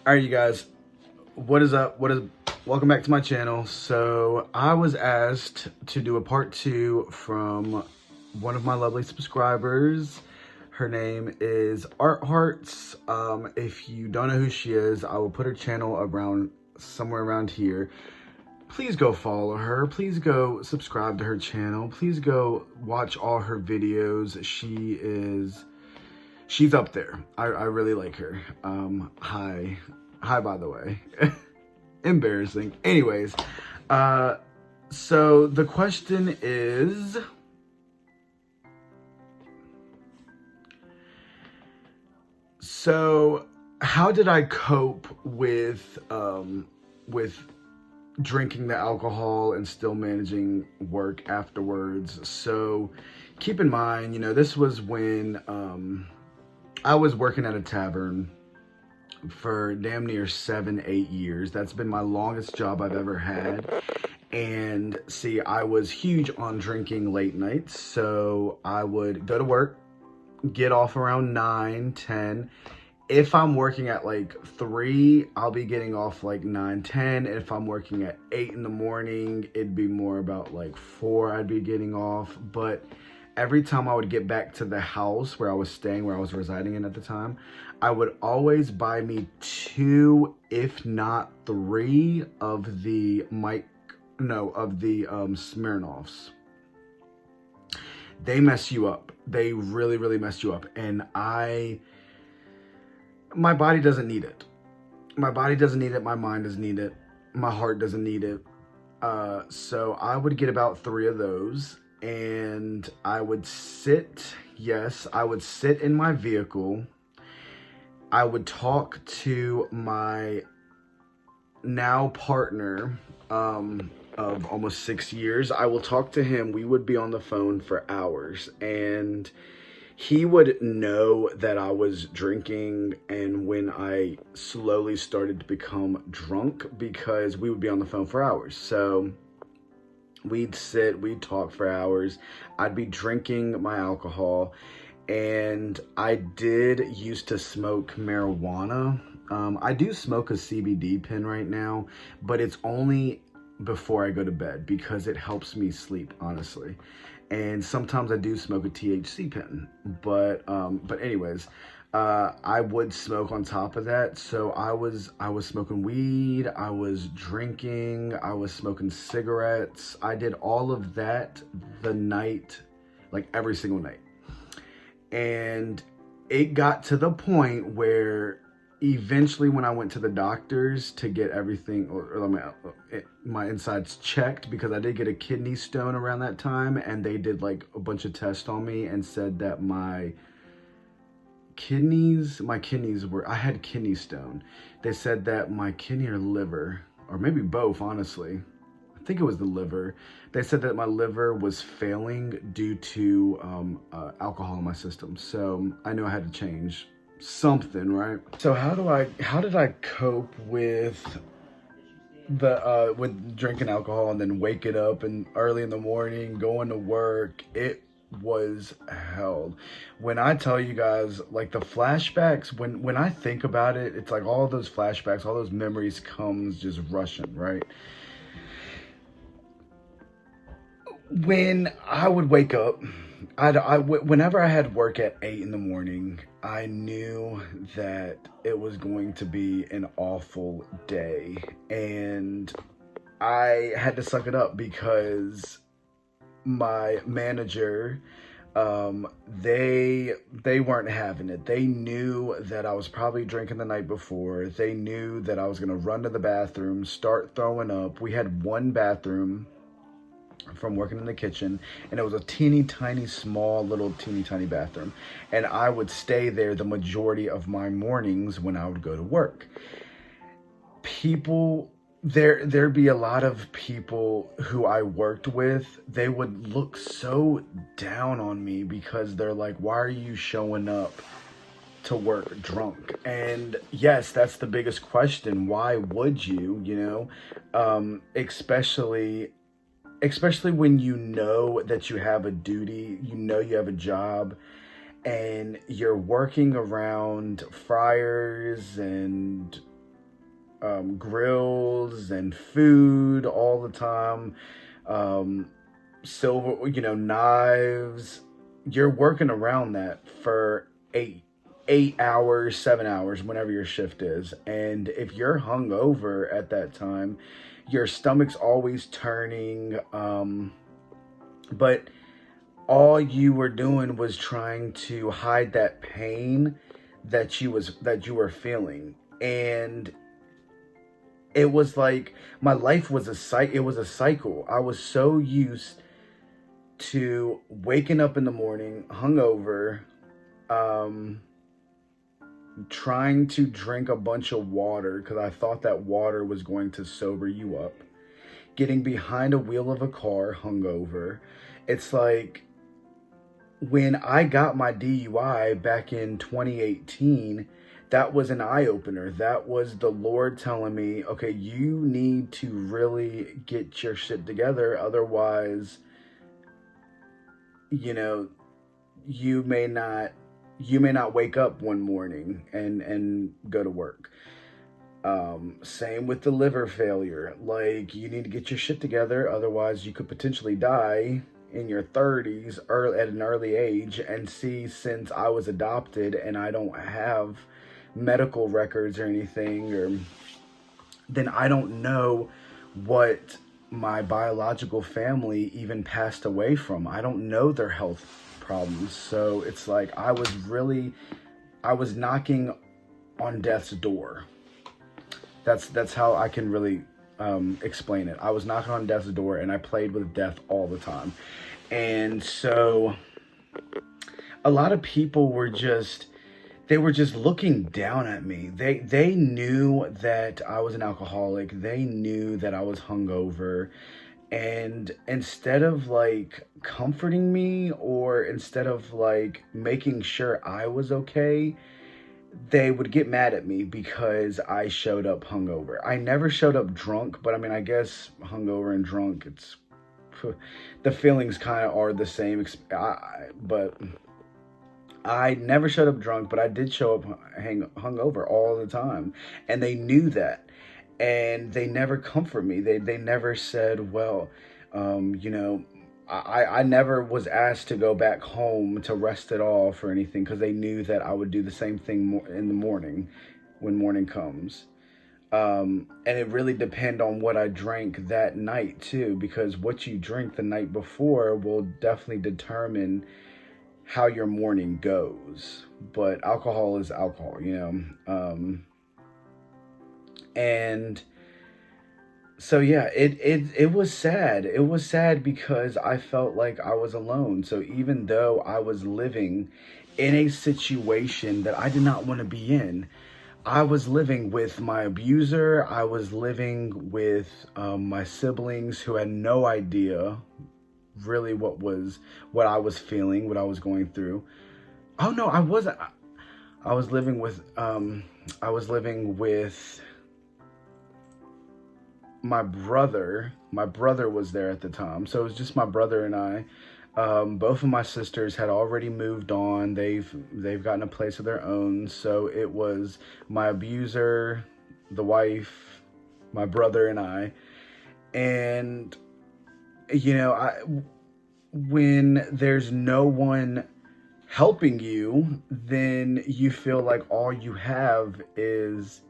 All right, you guys, what is up? Welcome back to my channel. So I was asked to do a part 2 from one of my lovely subscribers. Her name is Art Hearts. If you don't know who she is, I will put her channel around somewhere around here. Please go follow her. Please go subscribe to her channel. Please go watch all her videos. She's up there. I really like her. Hi, by the way. Embarrassing. Anyways, so the question is, so how did I cope with drinking the alcohol and still managing work afterwards? So keep in mind, this was when I was working at a tavern for damn near 7-8 years. That's been my longest job I've ever had. And see, I was huge on drinking late nights. So I would go to work, get off around 9, 10. If I'm working at like 3, I'll be getting off like 9, 10. And if I'm working at 8 in the morning, it'd be more about like 4 I'd be getting off. But every time I would get back to the house where I was staying, where I was residing in at the time, I would always buy me 2, if not 3 of the Smirnoffs. They mess you up. They really, really mess you up. And my body doesn't need it. My body doesn't need it. My mind doesn't need it. My heart doesn't need it. So I would get about 3 of those. And I would sit in my vehicle. I would talk to my now partner of almost 6 years. I will talk to him. We would be on the phone for hours, and he would know that I was drinking and when I slowly started to become drunk, because we would be on the phone for hours. So we'd talk for hours. I'd be drinking my alcohol, and I did used to smoke marijuana. I do smoke a CBD pen right now, but it's only before I go to bed because it helps me sleep, honestly. And sometimes I do smoke a THC pen, but anyways, I would smoke on top of that. So I was smoking weed, I was drinking, I was smoking cigarettes. I did all of that the night, like every single night. And it got to the point where eventually when I went to the doctors to get everything, or my insides checked, because I did get a kidney stone around that time, and they did like a bunch of tests on me and said that my kidneys were, I had kidney stone. They said that my kidney or liver, or maybe both, honestly, I think it was the liver. They said that my liver was failing due to alcohol in my system. So I knew I had to change something, right? So how did I cope with with drinking alcohol and then waking up and early in the morning going to work? It was hell. When I tell you guys, like, the flashbacks, when I think about it, it's like all those flashbacks, all those memories comes just rushing, right? When I would wake up, whenever I had work at 8 in the morning, I knew that it was going to be an awful day, and I had to suck it up because my manager, they weren't having it. They knew that I was probably drinking the night before. They knew that I was going to run to the bathroom, start throwing up. We had one bathroom from working in the kitchen, and it was a teeny tiny bathroom, and I would stay there the majority of my mornings when I would go to work. There'd be a lot of people who I worked with. They would look so down on me because they're like, why are you showing up to work drunk? And yes, that's the biggest question. Why would you, especially when you know that you have a duty, you have a job, and you're working around fryers and grills and food all the time, silver, knives. You're working around that for 8 hours, 7 hours, whenever your shift is. And if you're hungover at that time, your stomach's always turning. But all you were doing was trying to hide that pain that you were feeling. And it was like my life was it was a cycle. I was so used to waking up in the morning hungover, trying to drink a bunch of water because I thought that water was going to sober you up, getting behind a wheel of a car hungover. It's like when I got my DUI back in 2018, that was an eye-opener. That was the Lord telling me, okay, you need to really get your shit together. Otherwise, you may not wake up one morning and go to work. Same with the liver failure. Like, you need to get your shit together. Otherwise, you could potentially die in your 30s at an early age. And see, since I was adopted and I don't have medical records or anything, then I don't know what my biological family even passed away from. I don't know their health problems. So it's like I was knocking on death's door. That's how I can really explain it. I was knocking on death's door, and I played with death all the time. And so a lot of people were just looking down at me. They knew that I was an alcoholic. They knew that I was hungover. And instead of like comforting me, or instead of like making sure I was okay, they would get mad at me because I showed up hungover. I never showed up drunk, but I mean, I guess hungover and drunk, the feelings kind of are the same. But I never showed up drunk, but I did show up hungover all the time. And they knew that. And they never comfort me. They never said, well, I never was asked to go back home to rest it off or anything, because they knew that I would do the same thing in the morning when morning comes. And it really depends on what I drank that night too, because what you drink the night before will definitely determine how your morning goes. But alcohol is alcohol, and so yeah, it was sad. It was sad because I felt like I was alone. So even though I was living in a situation that I did not want to be in, I was living with my abuser. I was living with my siblings who had no idea really what I was feeling, what I was going through. Oh no, I wasn't. I was living with my brother. My brother was there at the time, so it was just my brother and I. Both of my sisters had already moved on. They've gotten a place of their own. So it was my abuser, the wife, my brother, and I. And when there's no one helping you, then you feel like all you have is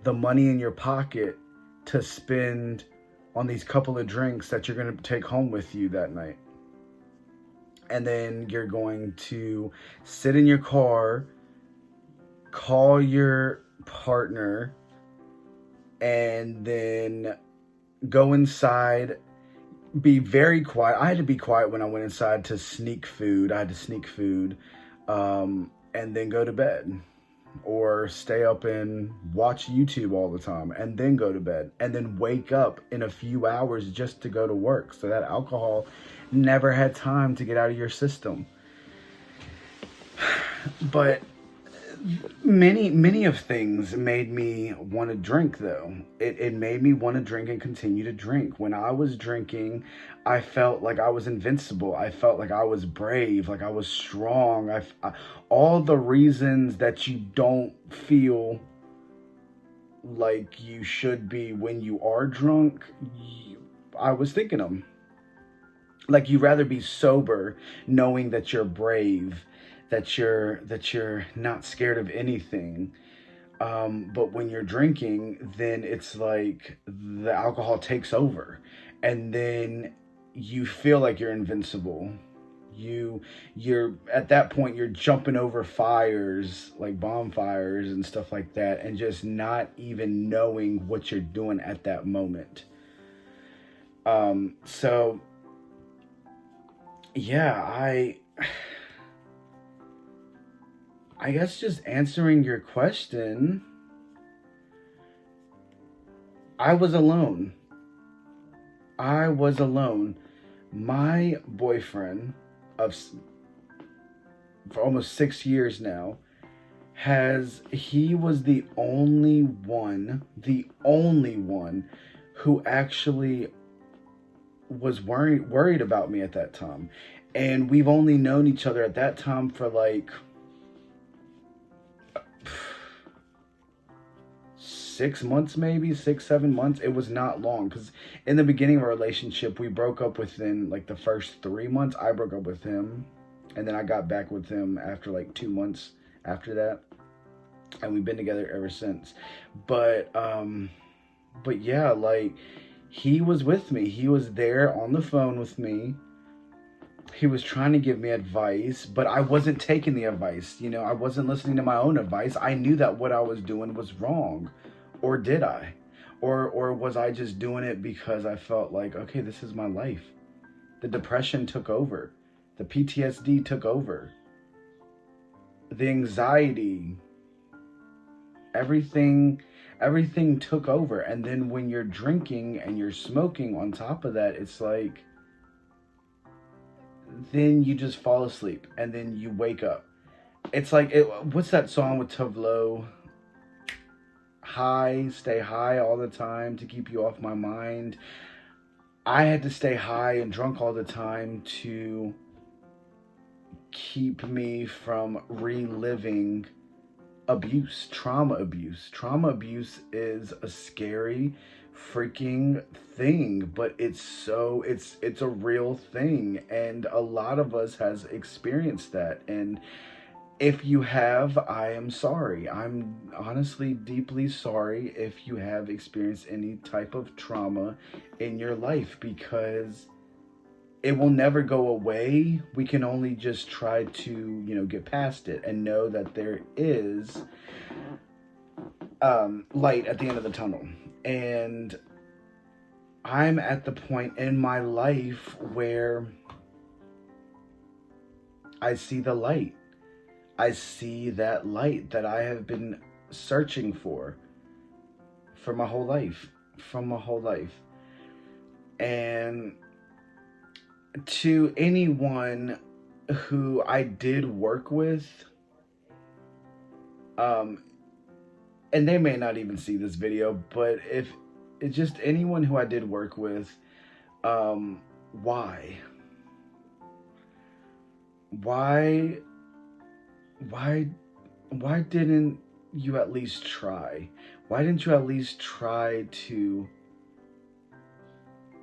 the money in your pocket to spend on these couple of drinks that you're going to take home with you that night. And then you're going to sit in your car, call your partner, and then go inside, be very quiet. I had to be quiet when I went inside to sneak food. I had to sneak food, and then go to bed. Or stay up and watch YouTube all the time and then go to bed, and then wake up in a few hours just to go to work. So that alcohol never had time to get out of your system. But many of things made me want to drink, though. It made me want to drink and continue to drink. When I was drinking, I felt like I was invincible. I felt like I was brave, like I was strong. All the reasons that you don't feel like you should be when you are drunk, I was thinking them. Like you'd rather be sober knowing that you're brave, that you're not scared of anything. But when you're drinking, then it's like the alcohol takes over, and then you feel like you're invincible. You're at that point you're jumping over fires like bonfires and stuff like that, and just not even knowing what you're doing at that moment. So yeah, I guess just answering your question, I was alone. I was alone. My boyfriend of for almost 6 years now he was the only one who actually was worried about me at that time. And we've only known each other at that time for like 6 months, maybe 6, 7 months. It was not long, because in the beginning of our relationship, we broke up within like the first 3 months. I broke up with him, and then I got back with him after like 2 months after that, and we've been together ever since. But yeah, like he was with me. He was there on the phone with me. He was trying to give me advice, but I wasn't taking the advice. I wasn't listening to my own advice. I knew that what I was doing was wrong. Or did I? Or was I just doing it because I felt like, okay, this is my life? The depression took over. The PTSD took over. The anxiety, everything took over. And then when you're drinking and you're smoking on top of that, it's like, then you just fall asleep and then you wake up. It's like, what's that song with Tavlo? High, stay high all the time to keep you off my mind. I had to stay high and drunk all the time to keep me from reliving abuse, trauma abuse. Trauma abuse is a scary freaking thing, but it's a real thing, and a lot of us has experienced that. And if you have, I am sorry. I'm honestly deeply sorry if you have experienced any type of trauma in your life, because it will never go away. We can only just try to, get past it and know that there is light at the end of the tunnel. And I'm at the point in my life where I see the light. I see that light that I have been searching for my whole life. And to anyone who I did work with, and they may not even see this video, but if it's just anyone who I did work with, why didn't you at least try? Why didn't you at least try to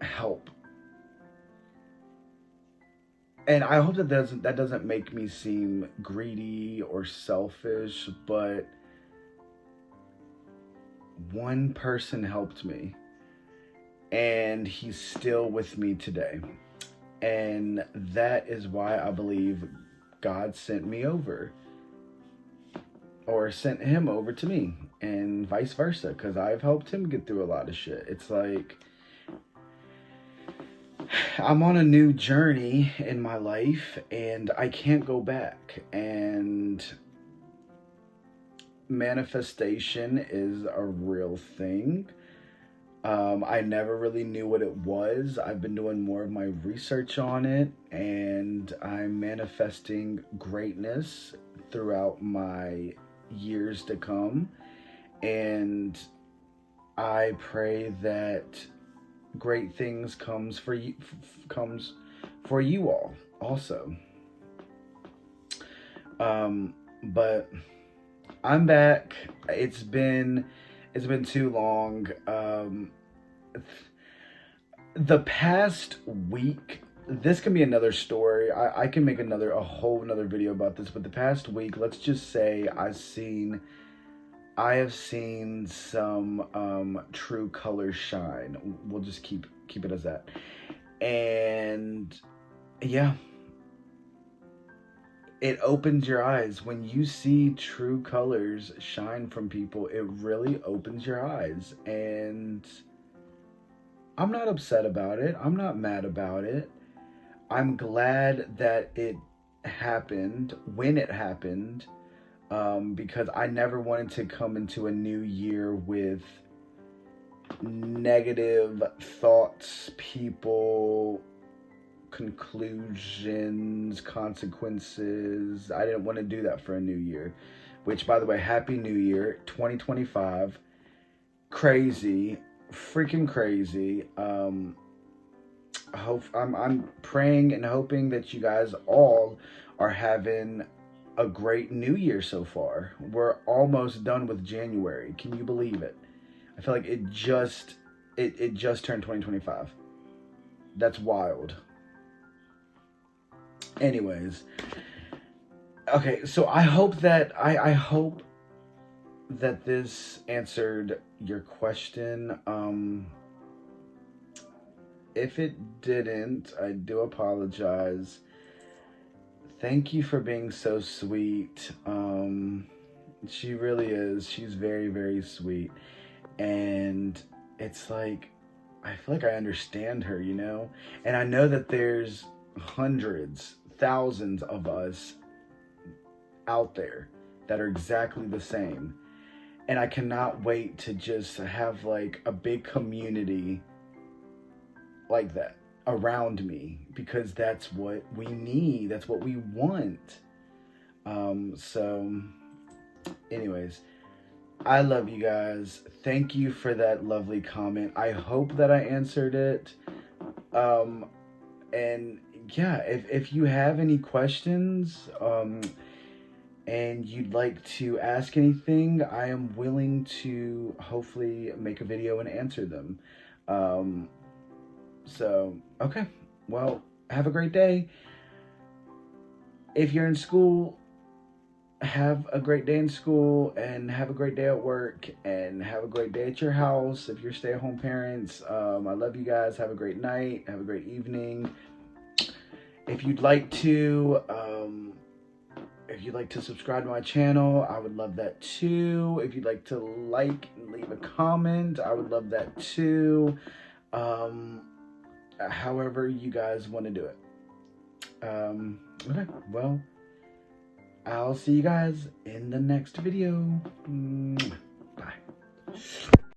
help? And I hope that doesn't make me seem greedy or selfish, but one person helped me, and he's still with me today. And that is why I believe God sent me over, or sent him over to me, and vice versa, because I've helped him get through a lot of shit. It's like, I'm on a new journey in my life, and I can't go back. And manifestation is a real thing. I never really knew what it was. I've been doing more of my research on it, and I'm manifesting greatness throughout my years to come. And I pray that great things comes for you all also. But I'm back. It's been It's been too long. The past week, this can be another story. I can make a whole another video about this, but the past week, let's just say I have seen some true colors shine. We'll just keep it as that. And yeah, it opens your eyes. When you see true colors shine from people, it really opens your eyes. And I'm not upset about it. I'm not mad about it. I'm glad that it happened when it happened, because I never wanted to come into a new year with negative thoughts, people, conclusions, consequences. I didn't want to do that for a new year, which, by the way, happy new year 2025. Crazy, freaking crazy. I'm praying and hoping that you guys all are having a great new year so far. We're almost done with January. Can you believe it? I feel like it just turned 2025. That's wild. Anyways, okay, so I hope that this answered your question. If it didn't, I do apologize. Thank you for being so sweet. She really is. She's very, very sweet. And it's like, I feel like I understand her, you know? And I know that there's hundreds, thousands of us out there that are exactly the same. And I cannot wait to just have like a big community like that around me, because that's what we need. That's what we want. So anyways, I love you guys. Thank you for that lovely comment. I hope that I answered it. And yeah, if you have any questions, and you'd like to ask anything, I am willing to hopefully make a video and answer them. So, okay. Well, have a great day. If you're in school, have a great day in school, and have a great day at work, and have a great day at your house if you're stay-at-home parents. I love you guys. Have a great night. Have a great evening. If you'd like to subscribe to my channel, I would love that too. If you'd like to like and leave a comment, I would love that too. However you guys want to do it. Okay, well, I'll see you guys in the next video. Bye.